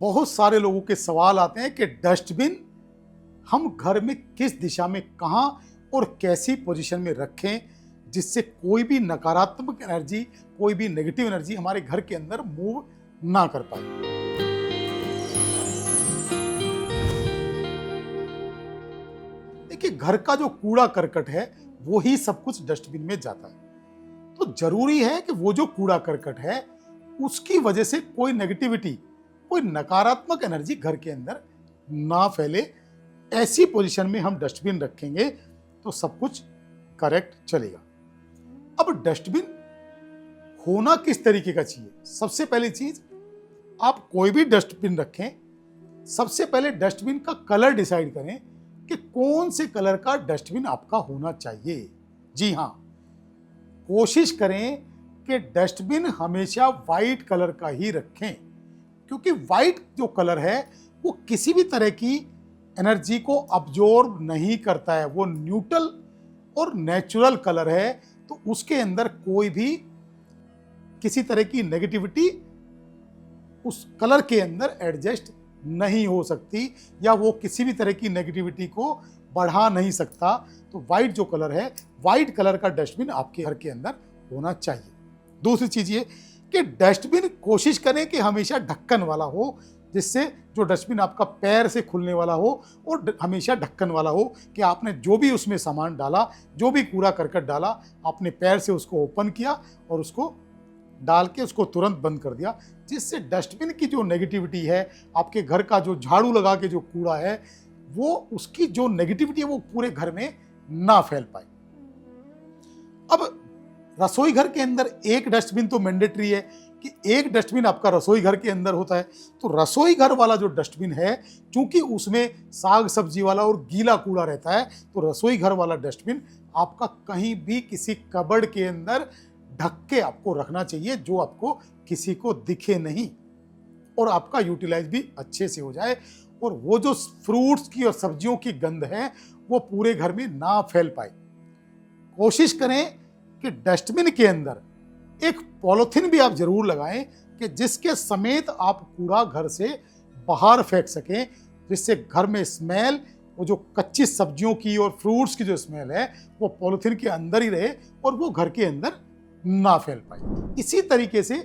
बहुत सारे लोगों के सवाल आते हैं कि डस्टबिन हम घर में किस दिशा में, कहाँ और कैसी पोजीशन में रखें जिससे कोई भी नकारात्मक एनर्जी, कोई भी नेगेटिव एनर्जी हमारे घर के अंदर मूव ना कर पाए। देखिए, घर का जो कूड़ा करकट है वो ही सब कुछ डस्टबिन में जाता है। तो जरूरी है कि वो जो कूड़ा करकट है उसकी वजह से कोई नेगेटिविटी, कोई नकारात्मक एनर्जी घर के अंदर ना फैले। ऐसी पोजीशन में हम डस्टबिन रखेंगे तो सब कुछ करेक्ट चलेगा। अब डस्टबिन होना किस तरीके का चाहिए? सबसे पहली चीज, आप कोई भी डस्टबिन रखें, सबसे पहले डस्टबिन का कलर डिसाइड करें कि कौन से कलर का डस्टबिन आपका होना चाहिए। जी हाँ, कोशिश करें कि डस्टबिन हमेशा वाइट कलर का ही रखें, क्योंकि वाइट जो कलर है वो किसी भी तरह की एनर्जी को अब्जॉर्ब नहीं करता है। वो न्यूट्रल और नेचुरल कलर है, तो उसके अंदर कोई भी किसी तरह की नेगेटिविटी उस कलर के अंदर एडजस्ट नहीं हो सकती, या वो किसी भी तरह की नेगेटिविटी को बढ़ा नहीं सकता। तो वाइट जो कलर है, वाइट कलर का डस्टबिन आपके घर के अंदर होना चाहिए। दूसरी चीज ये कि डस्टबिन कोशिश करें कि हमेशा ढक्कन वाला हो, जिससे जो डस्टबिन आपका पैर से खुलने वाला हो और हमेशा ढक्कन वाला हो, कि आपने जो भी उसमें सामान डाला, जो भी कूड़ा करकट डाला, आपने पैर से उसको ओपन किया और उसको डाल के उसको तुरंत बंद कर दिया, जिससे डस्टबिन की जो नेगेटिविटी है, आपके घर का जो झाड़ू लगा के जो कूड़ा है, वो उसकी जो नेगेटिविटी है वो पूरे घर में ना फैल पाए। अब रसोई घर के अंदर एक डस्टबिन तो मैंडेटरी है कि एक डस्टबिन आपका रसोई घर के अंदर होता है। तो रसोई घर वाला जो डस्टबिन है, चूंकि उसमें साग सब्जी वाला और गीला कूड़ा रहता है, तो रसोई घर वाला डस्टबिन आपका कहीं भी किसी कबर्ड के अंदर ढक के आपको रखना चाहिए, जो आपको किसी को दिखे नहीं और आपका यूटिलाइज भी अच्छे से हो जाए, और वो जो फ्रूट्स की और सब्जियों की गंध है वो पूरे घर में ना फैल पाए। कोशिश करें कि डस्टबिन के अंदर एक पॉलिथीन भी आप जरूर लगाएं कि जिसके समेत आप कूड़ा घर से बाहर फेंक सकें, जिससे घर में स्मेल, वो जो कच्ची सब्जियों की और फ्रूट्स की जो स्मेल है वो पॉलिथीन के अंदर ही रहे और वो घर के अंदर ना फैल पाए। इसी तरीके से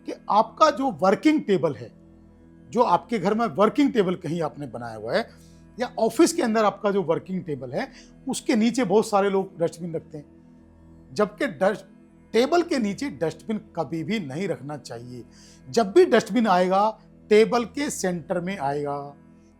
कि आपका जो वर्किंग टेबल है, जो आपके घर में वर्किंग टेबल कहीं आपने बनाया हुआ है, या ऑफिस के अंदर आपका जो वर्किंग टेबल है, उसके नीचे बहुत सारे लोग डस्टबिन रखते हैं, जबकि टेबल के नीचे डस्टबिन कभी भी नहीं रखना चाहिए। जब भी डस्टबिन आएगा टेबल के सेंटर में आएगा,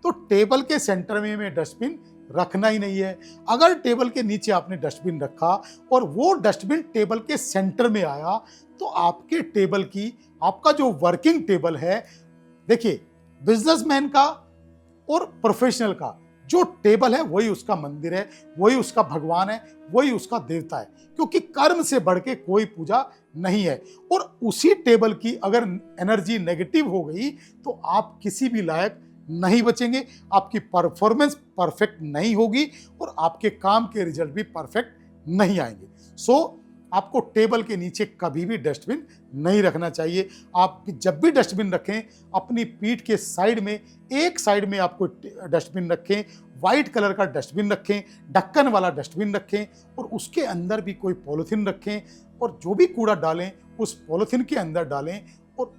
तो टेबल के सेंटर में डस्टबिन रखना ही नहीं है। अगर टेबल के नीचे आपने डस्टबिन रखा और वो डस्टबिन टेबल के सेंटर में आया, तो आपके टेबल की, आपका जो वर्किंग टेबल है, देखिए बिजनेसमैन का और प्रोफेशनल का जो टेबल है वही उसका मंदिर है, वही उसका भगवान है, वही उसका देवता है, क्योंकि कर्म से बढ़ के कोई पूजा नहीं है। और उसी टेबल की अगर एनर्जी नेगेटिव हो गई तो आप किसी भी लायक नहीं बचेंगे, आपकी परफॉर्मेंस परफेक्ट नहीं होगी और आपके काम के रिजल्ट भी परफेक्ट नहीं आएंगे। सो आपको टेबल के नीचे कभी भी डस्टबिन नहीं रखना चाहिए। आप जब भी डस्टबिन रखें, अपनी पीठ के साइड में, एक साइड में आपको डस्टबिन रखें, वाइट कलर का डस्टबिन रखें, ढक्कन वाला डस्टबिन रखें, और उसके अंदर भी कोई पॉलिथीन रखें, और जो भी कूड़ा डालें उस पॉलिथीन के अंदर डालें और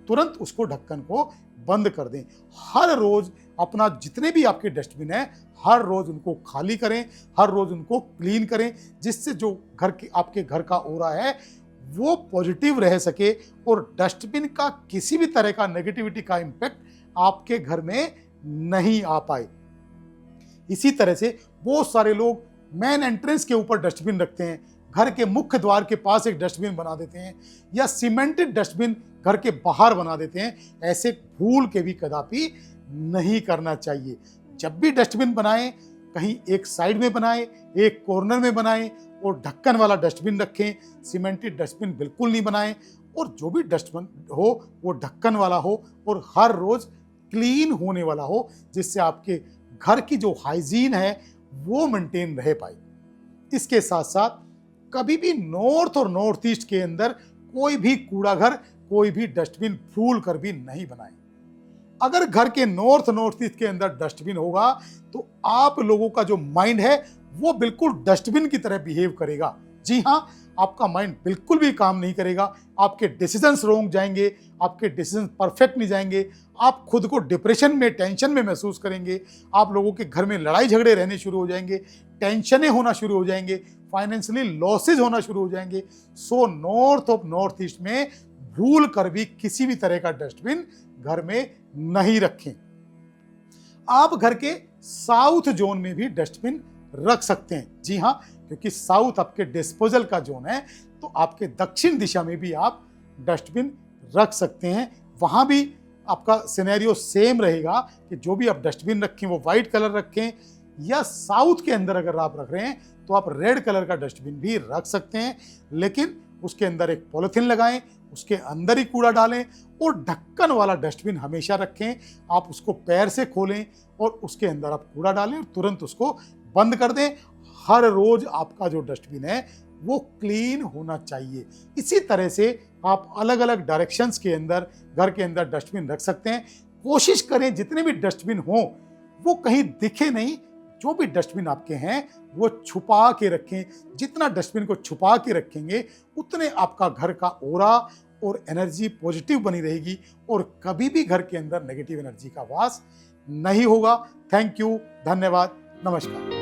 तुरंत उसको, ढक्कन को बंद कर दें। हर रोज अपना जितने भी आपके डस्टबिन है, हर रोज उनको खाली करें, हर रोज उनको क्लीन करें, जिससे जो घर के, आपके घर का ऑरा है वो पॉजिटिव रह सके और डस्टबिन का किसी भी तरह का नेगेटिविटी का इम्पैक्ट आपके घर में नहीं आ पाए। इसी तरह से बहुत सारे लोग मेन एंट्रेंस के ऊपर डस्टबिन रखते हैं, घर के मुख्य द्वार के पास एक डस्टबिन बना देते हैं, या सीमेंटेड डस्टबिन घर के बाहर बना देते हैं। ऐसे भूल के भी कदापि नहीं करना चाहिए। जब भी डस्टबिन बनाएं, कहीं एक साइड में बनाएं, एक कॉर्नर में बनाएं, और ढक्कन वाला डस्टबिन रखें। सीमेंटेड डस्टबिन बिल्कुल नहीं बनाएं, और जो भी डस्टबिन हो वो ढक्कन वाला हो और हर रोज क्लीन होने वाला हो, जिससे आपके घर की जो हाइजीन है वो मेंटेन रह पाए। इसके साथ साथ कभी भी नॉर्थ और नॉर्थ ईस्ट के अंदर कोई भी कूड़ा घर, कोई भी डस्टबिन भूल कर भी नहीं बनाएं। अगर घर के नॉर्थ ईस्ट के अंदर डस्टबिन होगा तो आप लोगों का जो माइंड है वो बिल्कुल डस्टबिन की तरह बिहेव करेगा। जी हाँ, आपका माइंड बिल्कुल भी काम नहीं करेगा, आपके डिसीजंस रॉन्ग जाएंगे, आपके डिसीजंस परफेक्ट नहीं जाएंगे, आप खुद को डिप्रेशन में, टेंशन में महसूस करेंगे, आप लोगों के घर में लड़ाई झगड़े रहने शुरू हो जाएंगे, टेंशनें होना शुरू हो जाएंगे, फाइनेंशियली लॉसेज होना शुरू हो जाएंगे। सो नॉर्थ ईस्ट में भूल कर भी किसी भी तरह का डस्टबिन घर में नहीं रखें। आप घर के साउथ जोन में भी डस्टबिन रख सकते हैं। जी हाँ, क्योंकि साउथ आपके डिस्पोजल का जोन है, तो आपके दक्षिण दिशा में भी आप डस्टबिन रख सकते हैं। वहां भी आपका सिनेरियो सेम रहेगा कि जो भी आप डस्टबिन रखें वो व्हाइट कलर रखें, या साउथ के अंदर अगर आप रख रहे हैं तो आप रेड कलर का डस्टबिन भी रख सकते हैं, लेकिन उसके अंदर एक पॉलिथीन लगाएं, उसके अंदर ही कूड़ा डालें और ढक्कन वाला डस्टबिन हमेशा रखें। आप उसको पैर से खोलें और उसके अंदर आप कूड़ा डालें और तुरंत उसको बंद कर दें। हर रोज आपका जो डस्टबिन है वो क्लीन होना चाहिए। इसी तरह से आप अलग अलग डायरेक्शंस के अंदर घर के अंदर डस्टबिन रख सकते हैं। कोशिश करें जितने भी डस्टबिन हों वो कहीं दिखे नहीं, जो भी डस्टबिन आपके हैं वो छुपा के रखें। जितना डस्टबिन को छुपा के रखेंगे उतने आपका घर का ऑरा और एनर्जी पॉजिटिव बनी रहेगी और कभी भी घर के अंदर नेगेटिव एनर्जी का वास नहीं होगा। थैंक यू, धन्यवाद, नमस्कार।